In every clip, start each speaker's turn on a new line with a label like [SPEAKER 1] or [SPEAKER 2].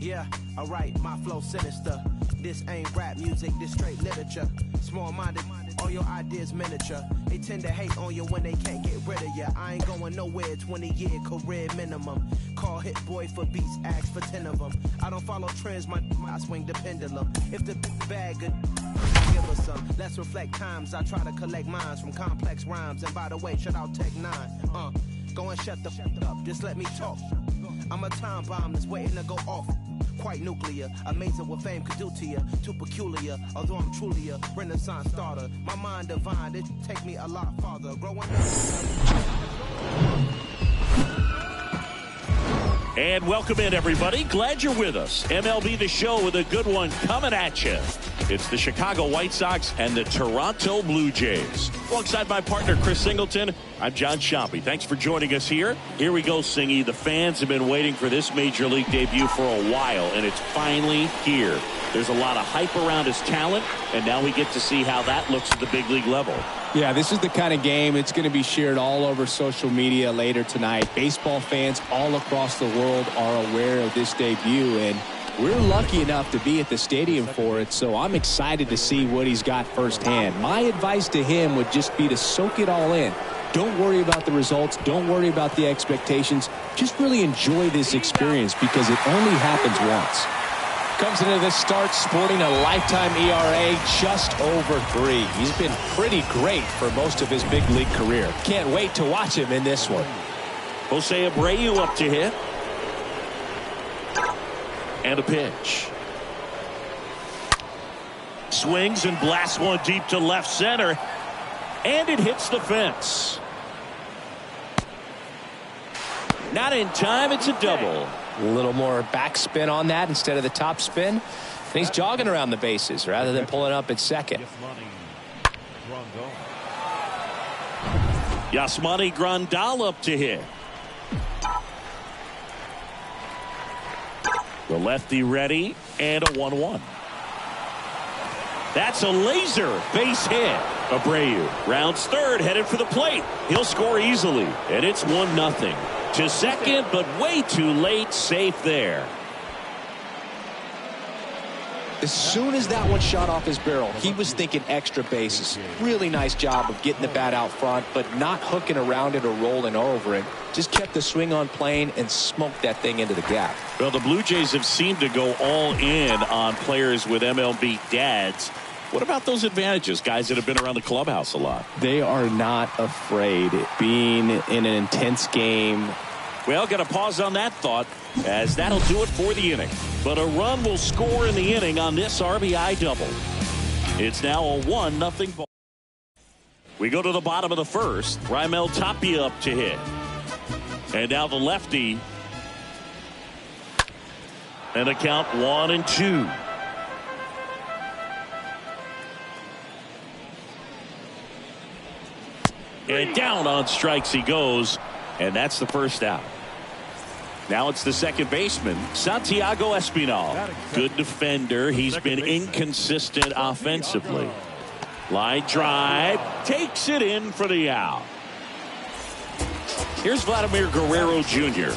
[SPEAKER 1] Yeah, alright, my flow sinister. This ain't rap music, this straight literature. Small-minded, all your ideas miniature. They tend to hate on you when they can't get rid of you. I ain't going nowhere, 20-year career minimum. Call Hit Boy for beats, ask for 10 of them. I don't follow trends, I swing the pendulum. If the bag good, give us some. Let's reflect times, I try to collect minds from complex rhymes. And by the way, shout out Tech 9. Go and shut the up, just let me talk. I'm a time bomb that's waiting to go off. Quite nuclear, amazing what fame could do to you. Too peculiar, although I'm truly a renaissance starter. My mind divine, it take me a lot farther. Growing up.
[SPEAKER 2] And welcome in, everybody. Glad you're with us. MLB The Show with a good one coming at you. It's the Chicago White Sox and the Toronto Blue Jays. Alongside my partner, Chris Singleton, I'm John Sciambi. Thanks for joining us here. Here we go, Singy. The fans have been waiting for this Major League debut for a while, and it's finally here. There's a lot of hype around his talent, and now we get to see how that looks at the big league level.
[SPEAKER 3] Yeah, this is the kind of game it's going to be shared all over social media later tonight. Baseball fans all across the world are aware of this debut, and we're lucky enough to be at the stadium for it, so I'm excited to see what he's got firsthand. My advice to him would just be to soak it all in. Don't worry about the results. Don't worry about the expectations. Just really enjoy this experience because it only happens once.
[SPEAKER 4] Comes into this start sporting a lifetime ERA just over 3. He's been pretty great for most of his big league career. Can't wait to watch him in this one.
[SPEAKER 2] Jose Abreu up to hit. And a pitch. Swings and blasts one deep to left center. And it hits the fence. Not in time. It's a double.
[SPEAKER 4] A little more backspin on that instead of the top spin. And he's jogging around the bases rather than pulling up at second.
[SPEAKER 2] Yasmani Grandal up to hit. The lefty ready and a 1-1. That's a laser base hit. Abreu rounds third, headed for the plate. He'll score easily, and it's 1-0. To second, but way too late. Safe there.
[SPEAKER 4] As soon as that one shot off his barrel, he was thinking extra bases. Really nice job of getting the bat out front, but not hooking around it or rolling over it. Just kept the swing on plane and smoked that thing into the gap.
[SPEAKER 2] Well, the Blue Jays have seemed to go all in on players with MLB dads. What about those advantages, guys that have been around the clubhouse a lot?
[SPEAKER 3] They are not afraid. Being in an intense game.
[SPEAKER 2] Well, got to pause on that thought, as that'll do it for the inning. But a run will score in the inning on this RBI double. It's now a 1-0 ball. We go to the bottom of the first. Raimel Tapia up to hit. And now the lefty. And a count 1-2. And down on strikes he goes, and that's the first out. Now it's the second baseman, Santiago Espinal. Good defender. He's been inconsistent offensively. Line drive, takes it in for the out. Here's Vladimir Guerrero Jr.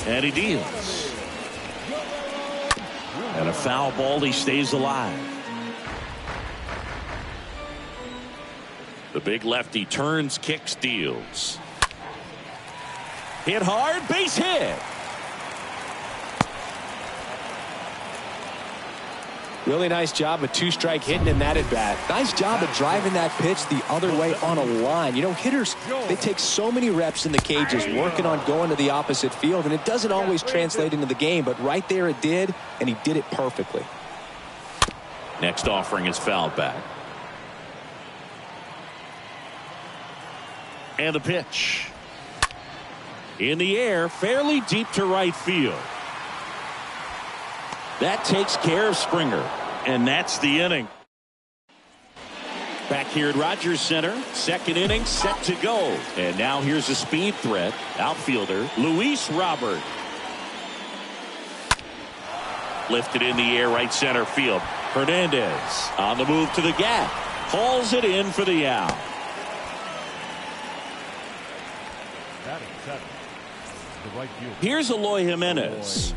[SPEAKER 2] And he deals. And a foul ball, he stays alive. The big lefty turns, kicks, deals. Hit hard, base hit.
[SPEAKER 4] Really nice job of two-strike hitting in that at-bat. Nice job of driving that pitch the other way on a line. You know, hitters, they take so many reps in the cages working on going to the opposite field, and it doesn't always translate into the game, but right there it did, and he did it perfectly.
[SPEAKER 2] Next offering is fouled back. And the pitch. In the air, fairly deep to right field. That takes care of Springer. And that's the inning. Back here at Rogers Center, second inning set to go. And now here's a speed threat. Outfielder Luis Robert. Lifted in the air, right center field. Hernandez on the move to the gap. Hauls it in for the out. Here's Eloy Jimenez.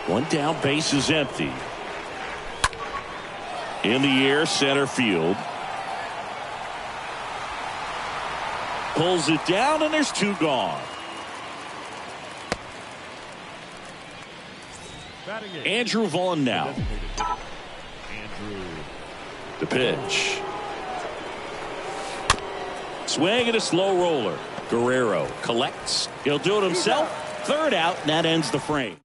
[SPEAKER 2] One down, base is empty. In the air, center field. Pulls it down, and there's two gone. Andrew Vaughn now. The pitch. Swing and a slow roller. Guerrero collects. He'll do it himself. Third out, and that ends the frame.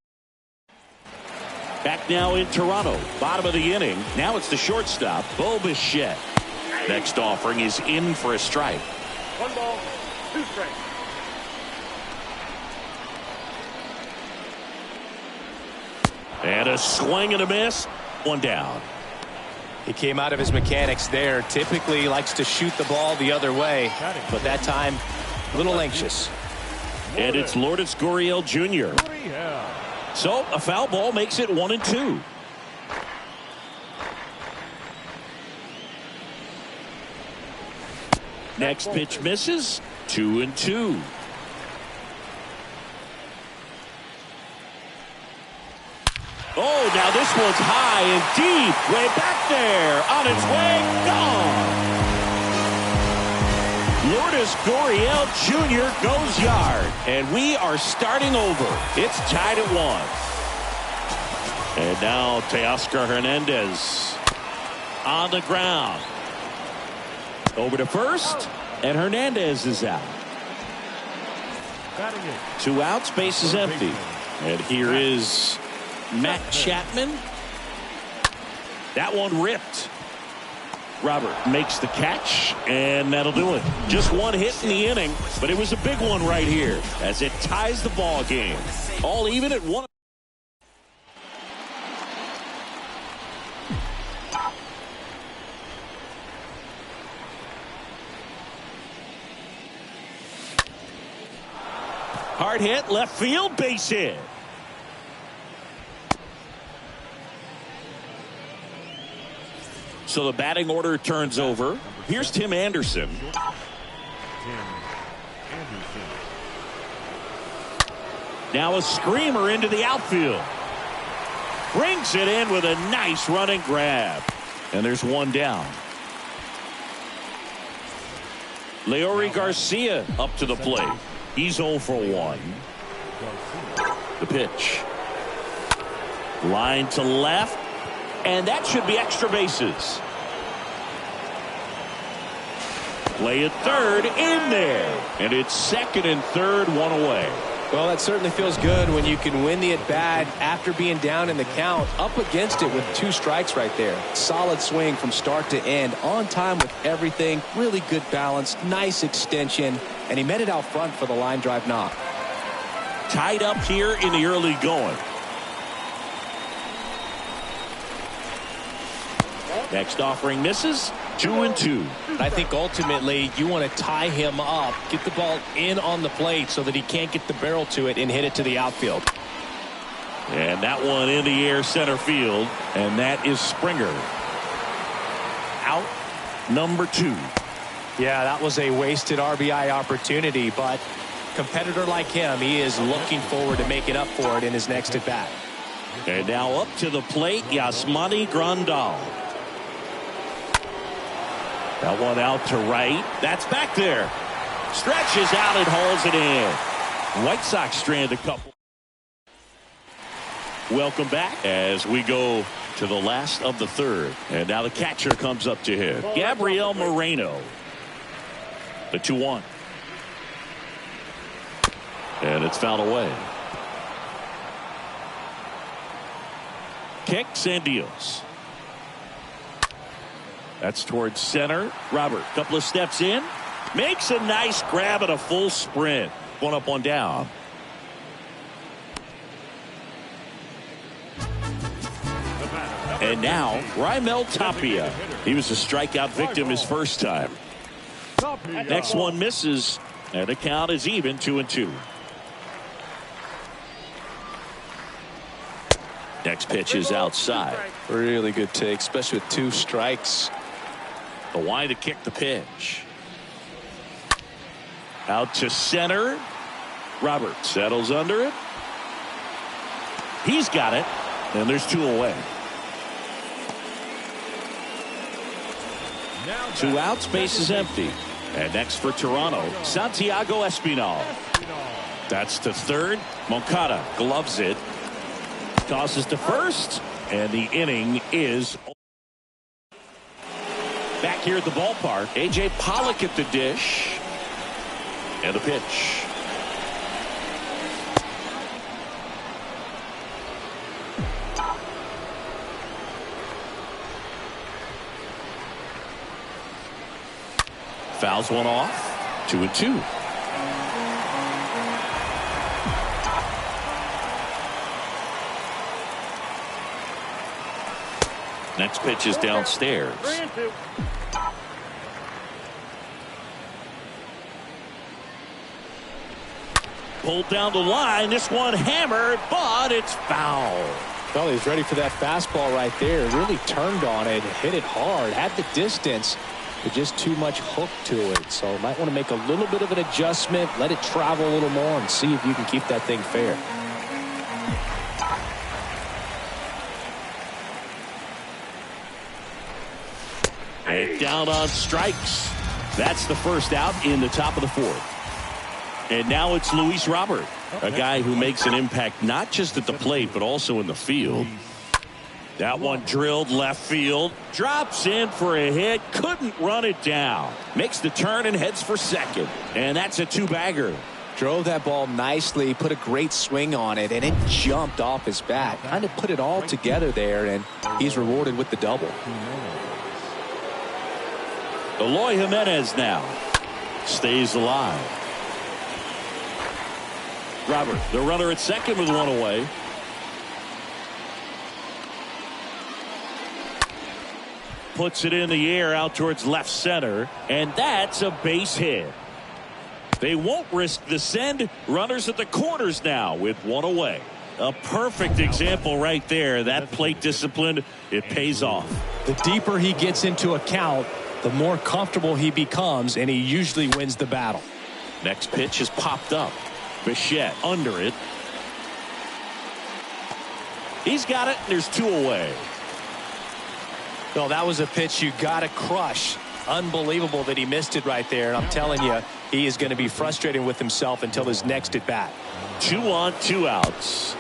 [SPEAKER 2] Back now in Toronto. Bottom of the inning. Now it's the shortstop, Bo Bichette. Next offering is in for a strike.
[SPEAKER 5] 1 ball, 2 strikes.
[SPEAKER 2] And a swing and a miss. One down.
[SPEAKER 4] He came out of his mechanics there. Typically likes to shoot the ball the other way, but that time a little anxious.
[SPEAKER 2] And it's Lourdes Gurriel Jr. So a foul ball makes it 1-2. Next pitch misses. 2-2. Oh, now this one's high and deep. Way back there. On its way. Gone. Lourdes Gurriel Jr. goes yard. And we are starting over. It's tied at 1. And now Teoscar Hernandez on the ground. Over to first. And Hernandez is out. 2 outs, base is empty. And here is Matt Chapman. That one ripped. Robert makes the catch, and that'll do it. Just one hit in the inning, but it was a big one right here as it ties the ball game. All even at 1. Hard hit, left field, base hit. So the batting order turns over. Here's Tim Anderson. Now a screamer into the outfield. Brings it in with a nice running grab. And there's one down. Leori Garcia up to the plate. He's 0 for 1. The pitch. Line to left. And that should be extra bases. Play at third, in there. And it's second and third, one away.
[SPEAKER 4] Well, that certainly feels good when you can win the at-bat after being down in the count. Up against it with 2 strikes right there. Solid swing from start to end. On time with everything. Really good balance. Nice extension. And he met it out front for the line drive knock.
[SPEAKER 2] Tied up here in the early going. Next offering misses. 2-2.
[SPEAKER 4] I think ultimately you want to tie him up, get the ball in on the plate so that he can't get the barrel to it and hit it to the outfield.
[SPEAKER 2] And that one in the air, center field, and that is Springer. Out number 2.
[SPEAKER 4] Yeah, that was a wasted RBI opportunity, but competitor like him, he is looking forward to making up for it in his next at bat.
[SPEAKER 2] And now up to the plate, Yasmani Grandal. That one out to right. That's back there. Stretches out and hauls it in. White Sox strand a couple. Welcome back as we go to the last of the third. And now the catcher comes up to hit. Gabriel Moreno. The 2-1. And it's fouled away. Kicks and deals. That's towards center. Robert, couple of steps in. Makes a nice grab and a full sprint. One up, one down. And now, Raimel Tapia. He was a strikeout victim his first time. Next one misses. And the count is even, 2-2. Next pitch is outside.
[SPEAKER 4] Really good take, especially with 2 strikes.
[SPEAKER 2] The wide to kick the pitch. Out to center. Robert settles under it. He's got it. And there's 2 away. 2 outs, base is empty. And next for Toronto, Santiago Espinal. That's to third. Moncada gloves it. Tosses to first. And the inning is back here at the ballpark. A.J. Pollock at the dish. And the pitch. Fouls one off. 2-2. Next pitch is downstairs.
[SPEAKER 5] 3-2.
[SPEAKER 2] Pulled down the line. This one hammered, but it's foul.
[SPEAKER 4] Well, he's ready for that fastball right there. Really turned on it, hit it hard, had the distance, but just too much hook to it. So might want to make a little bit of an adjustment, let it travel a little more, and see if you can keep that thing fair.
[SPEAKER 2] And down on strikes. That's the first out in the top of the 4th. And now it's Luis Robert, a guy who makes an impact not just at the plate but also in the field. That one drilled left field, drops in for a hit, couldn't run it down. Makes the turn and heads for second. And that's a 2-bagger.
[SPEAKER 4] Drove that ball nicely, put a great swing on it, and it jumped off his bat. Kind of put it all together there, and he's rewarded with the double.
[SPEAKER 2] Eloy Jimenez now stays alive. Robert, the runner at second with 1 away. Puts it in the air out towards left center, and that's a base hit. They won't risk the send. Runners at the corners now with 1 away. A perfect example right there. That plate discipline, it pays off.
[SPEAKER 3] The deeper he gets into a count, the more comfortable he becomes, and he usually wins the battle.
[SPEAKER 2] Next pitch is popped up. Bichette under it. He's got it. There's 2 away.
[SPEAKER 3] Well, that was a pitch you got to crush. Unbelievable that he missed it right there. And I'm telling you, he is going to be frustrated with himself until his next at bat.
[SPEAKER 2] 2 on, 2 outs.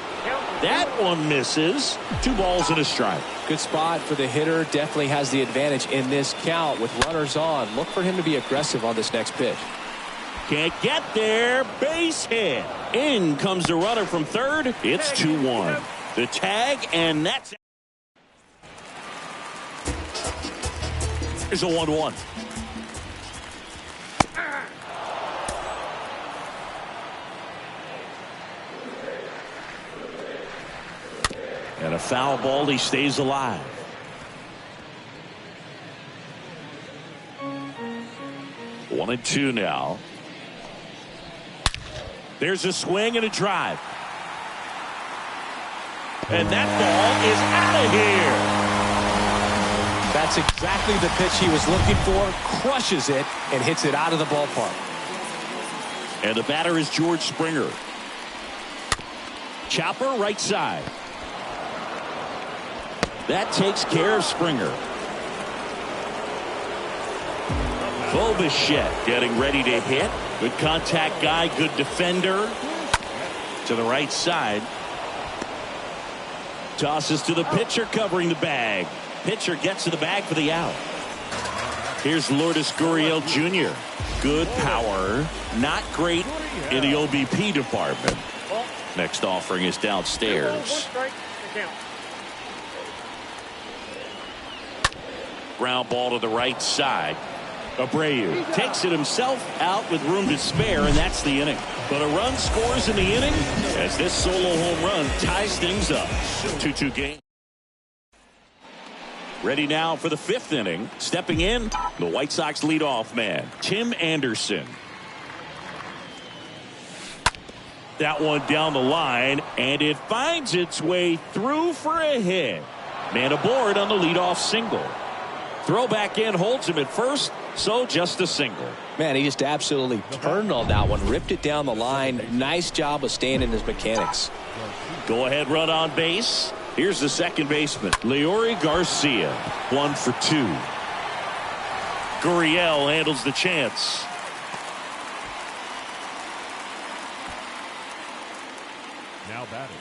[SPEAKER 2] That one misses. 2 balls and a strike.
[SPEAKER 4] Good spot for the hitter. Definitely has the advantage in this count with runners on. Look for him to be aggressive on this next pitch.
[SPEAKER 2] Can't get there. Base hit. In comes the runner from third. It's 2-1. The tag, and that's it. Here's a 1-1. And a foul ball. He stays alive. One and 2 now. There's a swing and a drive. And that ball is out of here.
[SPEAKER 3] That's exactly the pitch he was looking for. Crushes it and hits it out of the ballpark.
[SPEAKER 2] And the batter is George Springer. Chopper right side. That takes care of Springer. Bo Bichette getting ready to hit. Good contact guy, good defender. To the right side. Tosses to the pitcher covering the bag. Pitcher gets to the bag for the out. Here's Lourdes Gurriel Jr. Good power. Not great in the OBP department. Next offering is downstairs. Ground ball to the right side. Abreu takes it himself out with room to spare, and that's the inning. But a run scores in the inning as this solo home run ties things up. 2-2 game. Ready now for the 5th inning. Stepping in, the White Sox leadoff man, Tim Anderson. That one down the line, and it finds its way through for a hit. Man aboard on the leadoff single. Throw back in holds him at first, so just a single.
[SPEAKER 4] Man, he just absolutely turned on that one, ripped it down the line. Nice job of staying in his mechanics.
[SPEAKER 2] Go ahead run on base. Here's the second baseman, Leury Garcia, 1 for 2. Gurriel handles the chance.
[SPEAKER 6] Now batting,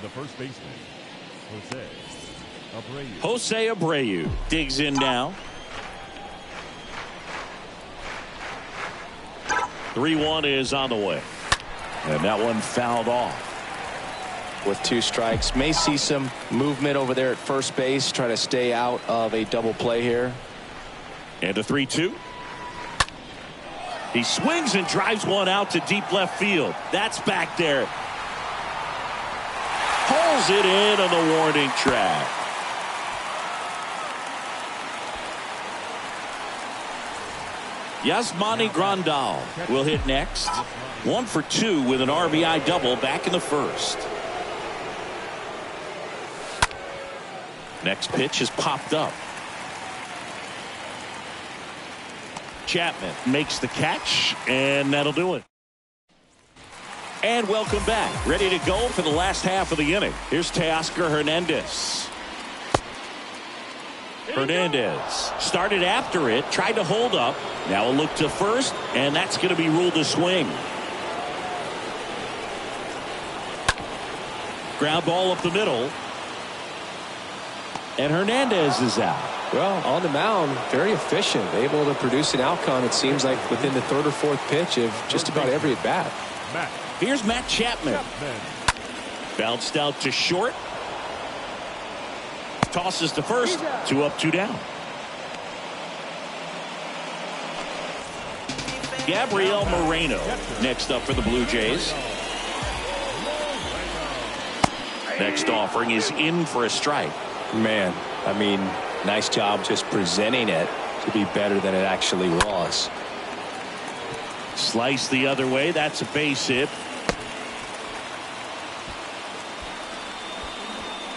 [SPEAKER 6] the first baseman, Jose Abreu.
[SPEAKER 2] Jose Abreu digs in now. 3-1 is on the way. And that one fouled off.
[SPEAKER 4] With 2 strikes, may see some movement over there at first base, try to stay out of a double play here.
[SPEAKER 2] And a 3-2. He swings and drives one out to deep left field. That's back there. Pulls it in on the warning track. Yasmani Grandal will hit next. 1 for 2 with an RBI double back in the first. Next pitch is popped up. Chapman makes the catch, and that'll do it. And welcome back. Ready to go for the last half of the inning. Here's Teoscar Hernandez. Hernandez started after it, tried to hold up. Now a look to first, and that's going to be ruled a swing. Ground ball up the middle. And Hernandez is out.
[SPEAKER 4] Well, on the mound, very efficient, able to produce an outcome, it seems like, within the 3rd or 4th pitch of just about every at bat.
[SPEAKER 2] Here's Matt Chapman. Bounced out to short. Tosses to first. 2 up, 2 down. Gabriel Moreno next up for the Blue Jays. Next offering is in for a strike.
[SPEAKER 4] Man, I mean, nice job just presenting it to be better than it actually was.
[SPEAKER 2] Slice the other way. That's a base hit.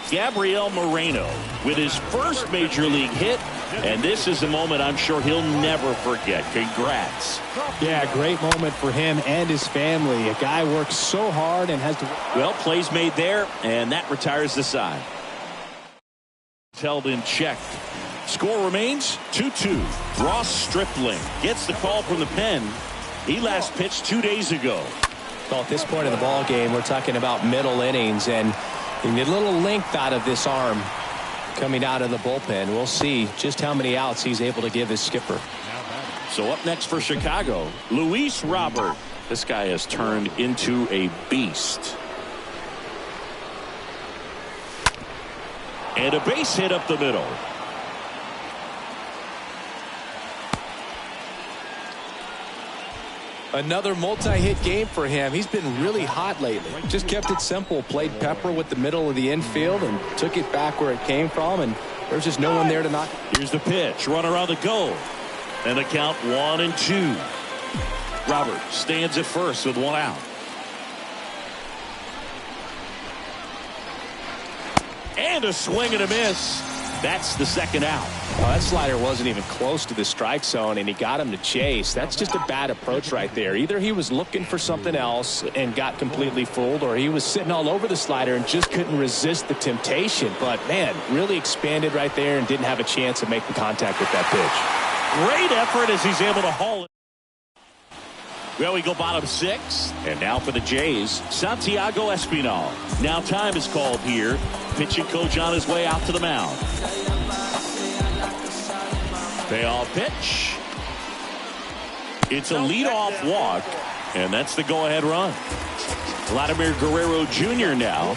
[SPEAKER 2] Gabriel Moreno with his first major league hit, and this is a moment I'm sure he'll never forget. Congrats.
[SPEAKER 3] Yeah, great moment for him and his family. A guy works so hard and has to.
[SPEAKER 2] Well, plays made there, and that retires the side. Held in check. Score remains 2-2. Ross Stripling gets the call from the pen. He last pitched 2 days ago.
[SPEAKER 4] Well, at this point in the ball game, we're talking about middle innings, and you get a little length out of this arm coming out of the bullpen. We'll see just how many outs he's able to give his skipper.
[SPEAKER 2] So up next for Chicago, Luis Robert. This guy has turned into a beast. And a base hit up the middle.
[SPEAKER 4] Another multi-hit game for him. He's been really hot lately. Just kept it simple. Played pepper with the middle of the infield and took it back where it came from. And there's just no one there to knock.
[SPEAKER 2] Here's the pitch. Runner on the go. And the count 1-2. Robert stands at first with 1 out. And a swing and a miss. That's the second out.
[SPEAKER 4] Oh, that slider wasn't even close to the strike zone, and he got him to chase. That's just a bad approach right there. Either he was looking for something else and got completely fooled, or he was sitting all over the slider and just couldn't resist the temptation. But, man, really expanded right there and didn't have a chance of making contact with that pitch.
[SPEAKER 2] Great effort as he's able to haul it. Well, we go bottom 6. And now for the Jays, Santiago Espinal. Now time is called here. Pitching coach on his way out to the mound. Payoff pitch. It's a leadoff walk, and that's the go-ahead run. Vladimir Guerrero Jr. now.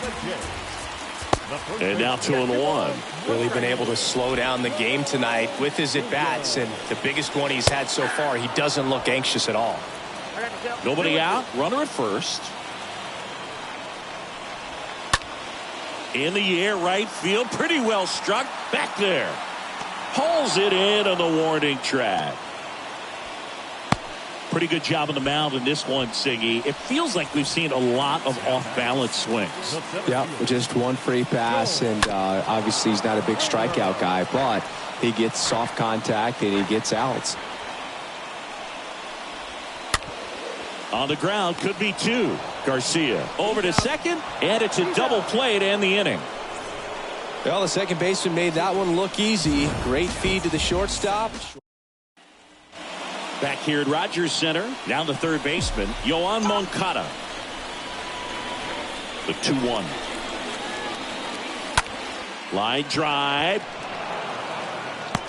[SPEAKER 2] And now 2-1.
[SPEAKER 4] Really been able to slow down the game tonight with his at-bats, and the biggest one he's had so far, he doesn't look anxious at all.
[SPEAKER 2] Nobody out. Runner at first. In the air, right field. Pretty well struck. Back there. Hauls it in on the warning track. Pretty good job on the mound in this one, Siggy. It feels like we've seen a lot of off-balance swings.
[SPEAKER 4] Yeah, just one free pass, and obviously he's not a big strikeout guy, but he gets soft contact and he gets outs.
[SPEAKER 2] On the ground, could be 2. Garcia over to second, and it's a double play to end the inning.
[SPEAKER 4] Well, the second baseman made that one look easy. Great feed to the shortstop.
[SPEAKER 2] Back here at Rogers Center, down the third baseman, Yoan Moncada. The 2-1. Line drive.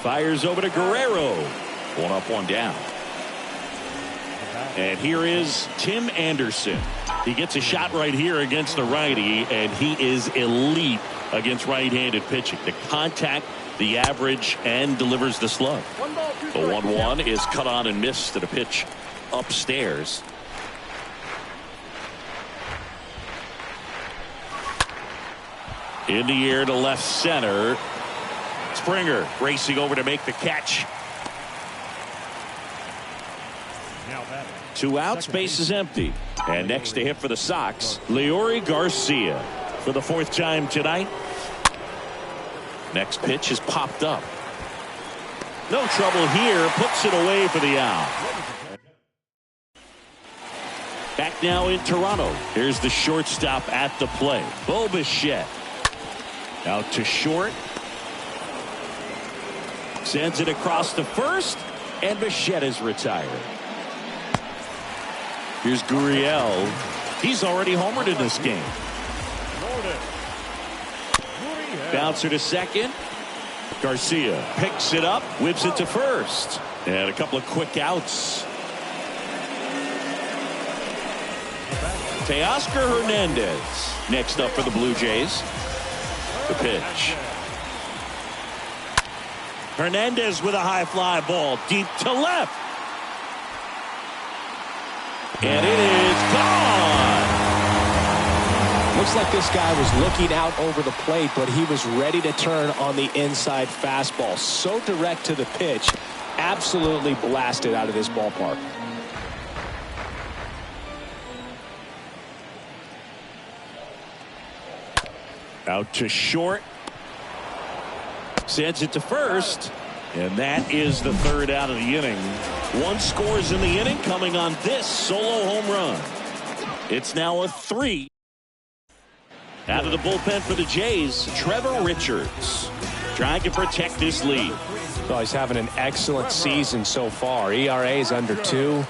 [SPEAKER 2] Fires over to Guerrero. 1 up, 1 down. And here is Tim Anderson. He gets a shot right here against the righty, and he is elite against right-handed pitching. The contact, the average, and delivers the slug. The 1-1 is cut on and missed at a pitch upstairs. In the air to left center. Springer racing over to make the catch. 2 outs, base is empty. And next to hit for the Sox, Leury Garcia for the 4th time tonight. Next pitch is popped up. No trouble here, puts it away for the out. Back now in Toronto. Here's the shortstop at the plate, Bo Bichette. Out to short. Sends it across to first, and Bichette is retired. Here's Gurriel. He's already homered in this game. Bouncer to second. Garcia picks it up, whips it to first. And a couple of quick outs. Teoscar Hernandez next up for the Blue Jays. The pitch. Hernandez with a high fly ball deep to left. And it is gone.
[SPEAKER 4] Looks like this guy was looking out over the plate, but he was ready to turn on the inside fastball. So direct to the pitch. Absolutely blasted out of this ballpark.
[SPEAKER 2] Out to short. Sends it to first. And that is the 3rd out of the inning. 1 scores in the inning coming on this solo home run. It's now a 3. Out of the bullpen for the Jays, Trevor Richards trying to protect this lead.
[SPEAKER 4] Well, he's having an excellent season so far. ERA is under 2.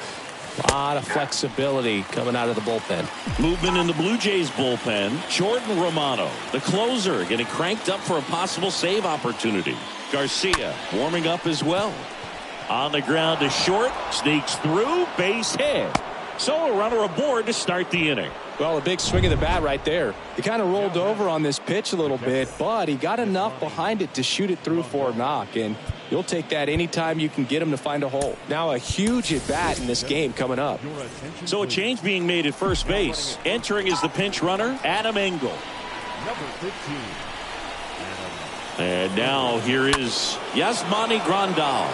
[SPEAKER 4] A lot of flexibility coming out of the bullpen.
[SPEAKER 2] Movement in the Blue Jays bullpen. Jordan Romano, the closer, getting cranked up for a possible save opportunity. Garcia warming up as well. On the ground to short. Sneaks through. Base hit. So a runner aboard to start the inning.
[SPEAKER 4] Well, a big swing of the bat right there. He kind of rolled over on this pitch a little bit, but he got enough behind it to shoot it through for a knock. And you'll take that anytime you can get him to find a hole. Now a huge at bat in this game coming up.
[SPEAKER 2] So a change being made at first base. Entering is the pinch runner, Adam Engel.
[SPEAKER 6] Number 15.
[SPEAKER 2] And now here is Yasmani Grandal.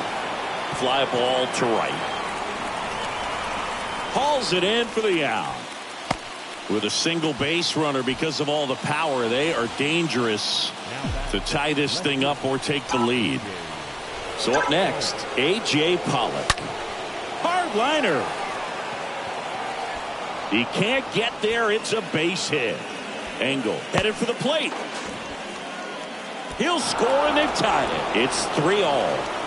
[SPEAKER 2] Fly ball to right. Hauls it in for the out. With a single base runner, because of all the power, they are dangerous to tie this thing up or take the lead. So up next, A.J. Pollock. Hard liner. He can't get there. It's a base hit. Engel headed for the plate. He'll score, and they've tied it. It's 3-all.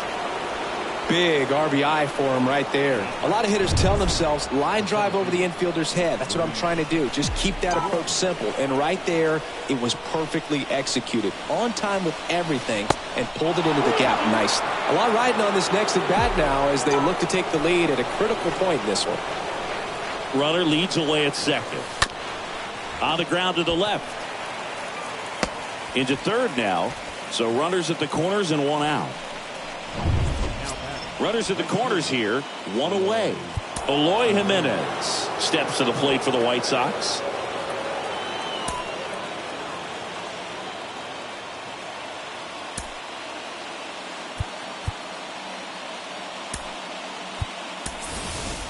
[SPEAKER 4] Big RBI for him right there. A lot of hitters tell themselves, line drive over the infielder's head. That's what I'm trying to do. Just keep that approach simple. And right there, it was perfectly executed. On time with everything, and pulled it into the gap nicely. A lot riding on this next at bat now as they look to take the lead at a critical point in this one.
[SPEAKER 2] Runner leads away at second. On the ground to the left. Into third now. So runners at the corners and 1 out. Runners at the corners here, 1 away. Eloy Jimenez steps to the plate for the White Sox.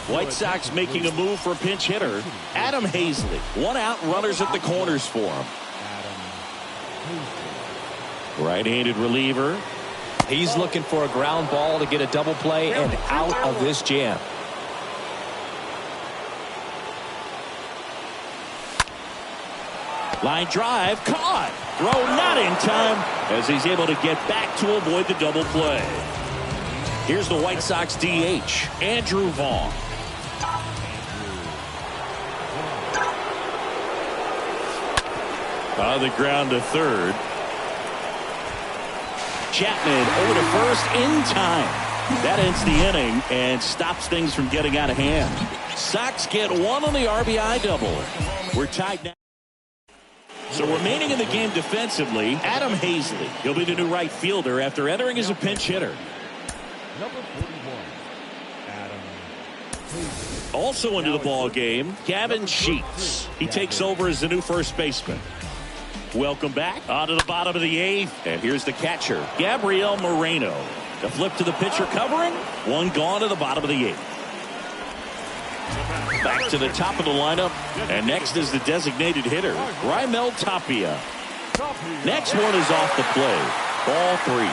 [SPEAKER 2] White Sox making a move for a pinch hitter, Adam Hazley. 1 out, runners at the corners for him. Right-handed reliever.
[SPEAKER 4] He's looking for a ground ball to get a double play and out of this jam.
[SPEAKER 2] Line drive, caught. Throw not in time as he's able to get back to avoid the double play. Here's the White Sox DH, Andrew Vaughn. On the ground to third. Chapman over to first in time. That ends the inning and stops things from getting out of hand. Sox get one on the RBI double. We're tied now. So remaining in the game defensively, Adam Hazley. He'll be the new right fielder after entering as a pinch hitter.
[SPEAKER 6] Number 41, Adam Hazley.
[SPEAKER 2] Also into the ball game, Gavin Sheets. He takes over as the new first baseman. Welcome back onto the bottom of the eighth. And here's the catcher, Gabriel Moreno. The flip to the pitcher covering. One gone to the bottom of the eighth. Back to the top of the lineup. And next is the designated hitter, Raimel Tapia. Next one is off the play. Ball 3.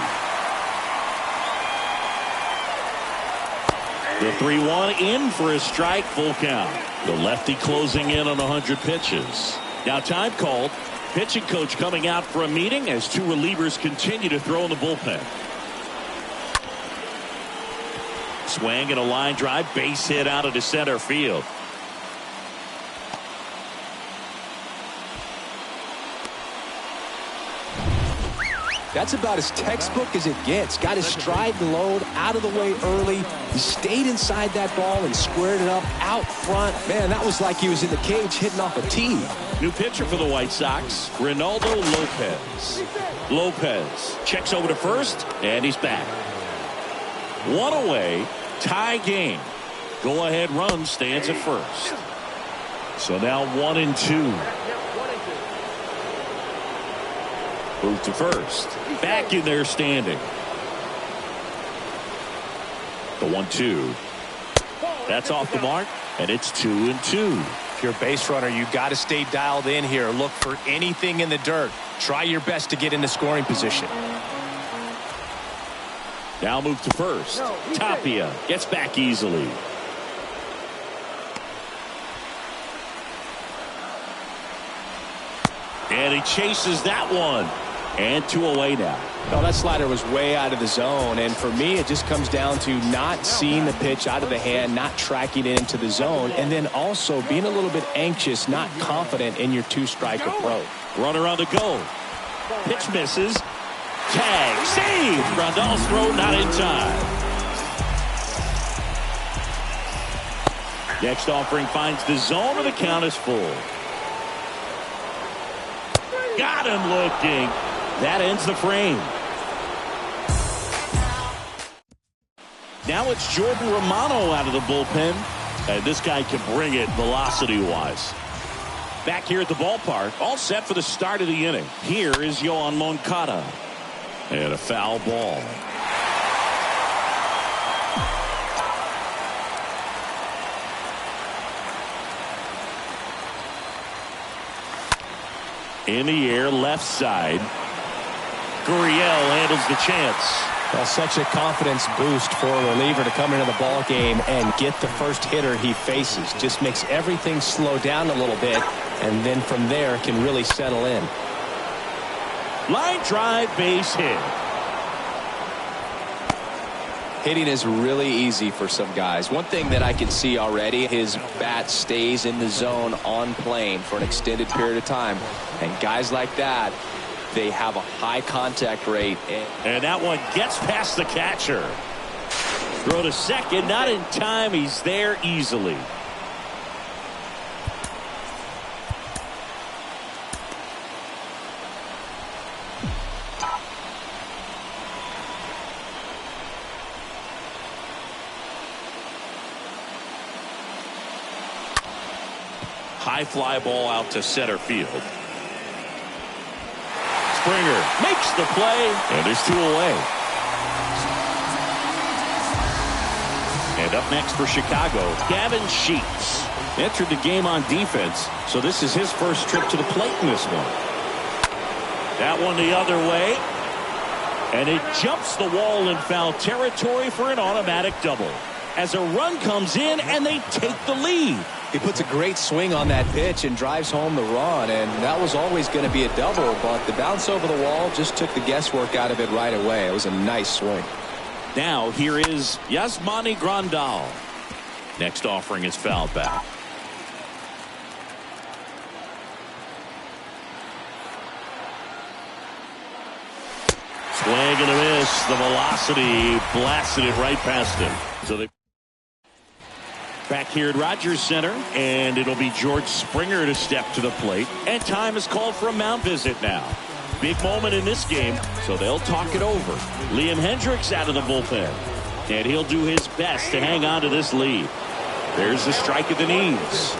[SPEAKER 2] The 3-1 in for a strike, full count. The lefty closing in on 100 pitches. Now time called. Pitching coach coming out for a meeting as two relievers continue to throw in the bullpen. Swing and a line drive, base hit out into center field.
[SPEAKER 4] That's about as textbook as it gets. Got his stride and load out of the way early. He stayed inside that ball and squared it up out front. Man, that was like he was in the cage hitting off a tee.
[SPEAKER 2] New pitcher for the White Sox, Ronaldo Lopez. Lopez checks over to first, and he's back. One away, tie game. Go-ahead run stands at first. So now 1-2. Move to first. Back in there standing. The 1-2. That's off the mark, and it's 2-2.
[SPEAKER 4] If you're a base runner, you've got to stay dialed in here. Look for anything in the dirt. Try your best to get into scoring position.
[SPEAKER 2] Now move to first. Tapia gets back easily. And he chases that one. And 2 away now.
[SPEAKER 4] No, that slider was way out of the zone, and for me it just comes down to not seeing the pitch out of the hand, not tracking it into the zone, and then also being a little bit anxious, not confident in your two-strike approach.
[SPEAKER 2] Runner on the go. Pitch misses. Tag. Save. Grandal's throw not in time. Next offering finds the zone, and the count is full. Got him looking. That ends the frame. Now it's Jordan Romano out of the bullpen. And this guy can bring it velocity-wise. Back here at the ballpark, all set for the start of the inning. Here is Yoan Moncada. And a foul ball. In the air, left side. Gurriel handles the chance.
[SPEAKER 4] Well, such a confidence boost for a reliever to come into the ball game and get the first hitter he faces. Just makes everything slow down a little bit, and then from there can really settle in.
[SPEAKER 2] Line drive, base hit.
[SPEAKER 4] Hitting is really easy for some guys. One thing that I can see already, his bat stays in the zone on plane for an extended period of time. And guys like that, they have a high contact rate.
[SPEAKER 2] And that one gets past the catcher. Throw to second, not in time. He's there easily. High fly ball out to center field. Springer makes the play, and there's 2 away. And up next for Chicago, Gavin Sheets. Entered the game on defense, so this is his first trip to the plate in this one. That one the other way, and it jumps the wall in foul territory for an automatic double. as a run comes in and they take the lead.
[SPEAKER 4] He puts a great swing on that pitch and drives home the run, and that was always going to be a double, but the bounce over the wall just took the guesswork out of it right away. It was a nice swing.
[SPEAKER 2] Now here is Yasmani Grandal. Next offering is fouled back. Swing and a miss. The velocity blasted it right past him. So they back here at Rogers Center, and it'll be George Springer to step to the plate. And time is called for a mound visit now. Big moment in this game, so they'll talk it over. Liam Hendriks out of the bullpen, and he'll do his best to hang on to this lead. There's the strike at the knees.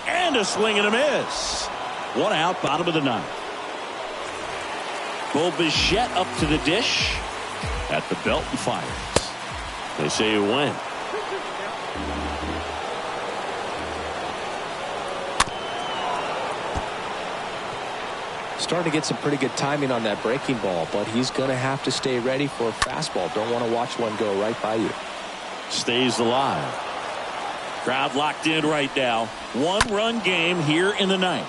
[SPEAKER 2] And a swing and a miss. One out, bottom of the ninth. Bo Bichette up to the dish at the belt and fires. They say you win.
[SPEAKER 4] Starting to get some pretty good timing on that breaking ball, but he's going to have to stay ready for a fastball. Don't want to watch one go right by you.
[SPEAKER 2] Stays alive. Crowd locked in right now. One-run game here in the ninth.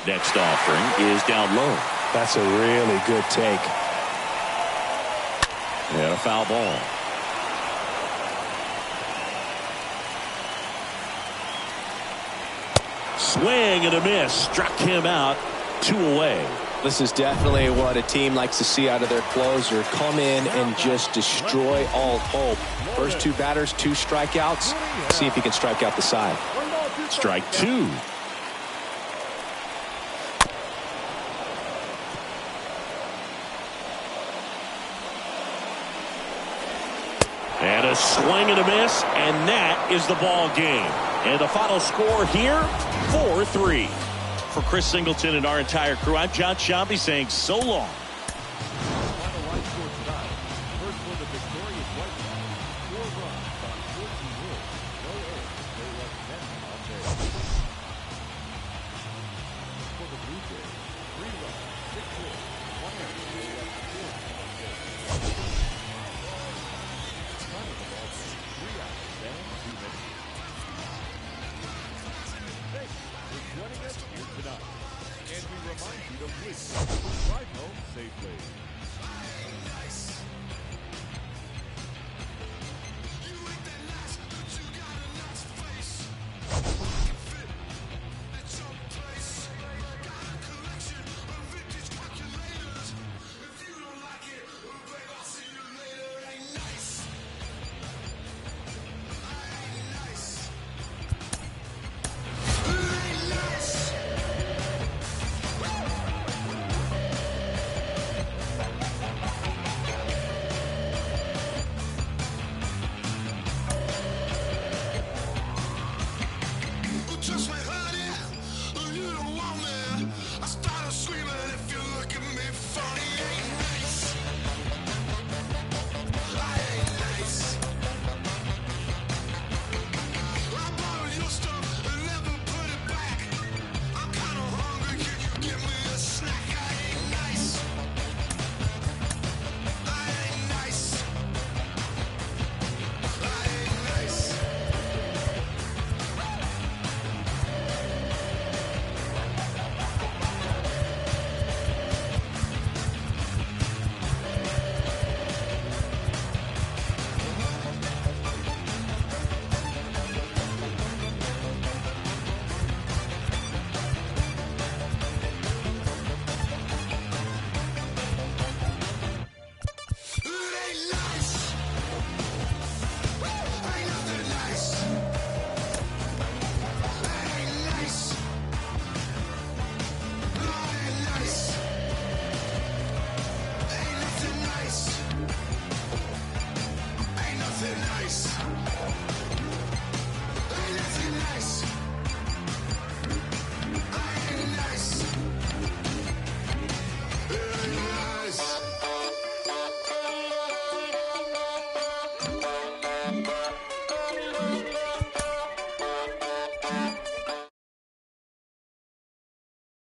[SPEAKER 2] Next offering is down low.
[SPEAKER 4] That's a really good take.
[SPEAKER 2] And a foul ball. Swing and a miss. Struck him out. 2 away.
[SPEAKER 4] This is definitely what a team likes to see out of their closer. Come in and just destroy all hope. First 2 batters, 2 strikeouts. See if he can strike out the side.
[SPEAKER 2] Strike 2. And a swing and a miss, and that is the ball game. And the final score here, 4-3. For Chris Singleton and our entire crew, I'm John Sciambi saying so long.
[SPEAKER 6] And we remind you to please drive home safely.